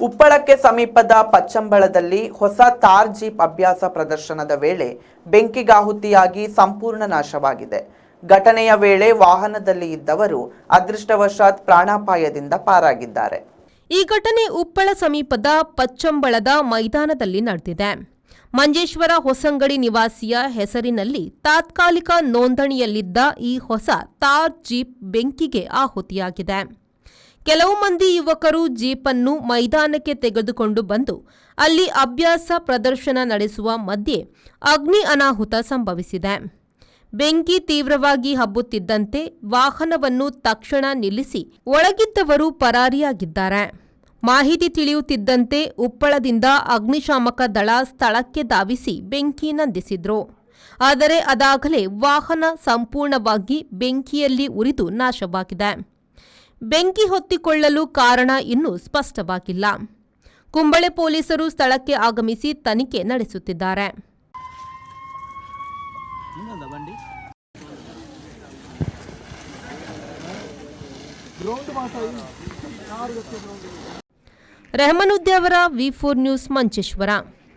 ಉಪ್ಪಳಕ್ಕೆ ಸಮೀಪದ ಪಚ್ಚಂಬಳದಲ್ಲಿ ಹೊಸ ತಾರ್ ಜೀಪ್ ಅಭ್ಯಾಸ ಪ್ರದರ್ಶನದ ವೇಳೆ ಬೆಂಕಿಗಾಹುತಿಯಾಗಿ ಸಂಪೂರ್ಣ ನಾಶವಾಗಿದೆ. ಘಟನೆಯ ವೇಳೆ ವಾಹನದಲ್ಲಿ ಇದ್ದವರು ಅದೃಷ್ಟವಶಾತ್ ಪ್ರಾಣಾಪಾಯದಿಂದ ಪಾರಾಗಿದ್ದಾರೆ. ಈ ಘಟನೆ ಉಪ್ಪಳ ಸಮೀಪದ ಪಚ್ಚಂಬಳದ ಮೈದಾನದಲ್ಲಿ ನಡೆದಿದೆ. ಮಂಜೇಶ್ವರ ಹೊಸಂಗಡಿ ನಿವಾಸಿಯ ಹೆಸರಿನಲ್ಲಿ ತಾತ್ಕಾಲಿಕ ನೋಂದಣಿಯಲ್ಲಿದ್ದ ಈ ಹೊಸ ತಾರ್ ಜೀಪ್ ಬೆಂಕಿಗೆ ಆಹುತಿಯಾಗಿದೆ. ಕೆಲವು ಮಂದಿ ಯುವಕರು ಜೀಪನ್ನು ಮೈದಾನಕ್ಕೆ ತೆಗೆದುಕೊಂಡು ಬಂದು ಅಲ್ಲಿ ಅಭ್ಯಾಸ ಪ್ರದರ್ಶನ ನಡೆಸುವ ಮಧ್ಯೆ ಅಗ್ನಿ ಅನಾಹುತ ಸಂಭವಿಸಿದೆ. ಬೆಂಕಿ ತೀವ್ರವಾಗಿ ಹಬ್ಬುತ್ತಿದ್ದಂತೆ ವಾಹನವನ್ನು ತಕ್ಷಣ ನಿಲ್ಲಿಸಿ ಒಳಗಿದ್ದವರು ಪರಾರಿಯಾಗಿದ್ದಾರೆ. ಮಾಹಿತಿ ತಿಳಿಯುತ್ತಿದ್ದಂತೆ ಉಪ್ಪಳದಿಂದ ಅಗ್ನಿಶಾಮಕ ದಳ ಸ್ಥಳಕ್ಕೆ ಧಾವಿಸಿ ಬೆಂಕಿ ನಂದಿಸಿದ್ರು. ಆದರೆ ಅದಾಗಲೇ ವಾಹನ ಸಂಪೂರ್ಣವಾಗಿ ಬೆಂಕಿಯಲ್ಲಿ ಉರಿದು ನಾಶವಾಗಿದೆ. ಬೆಂಕಿ ಹೊತ್ತಿಕೊಳ್ಳಲು ಕಾರಣ ಇನ್ನೂ ಸ್ಪಷ್ಟವಾಗಿಲ್ಲ. ಕುಂಬಳೆ ಪೊಲೀಸರು ಸ್ಥಳಕ್ಕೆ ಆಗಮಿಸಿ ತನಿಖೆ ನಡೆಸುತ್ತಿದ್ದಾರೆ. ರೆಹಮಾನುದ್ದಿ ಅವರ V4 ನ್ಯೂಸ್ ಮಂಚೇಶ್ವರ.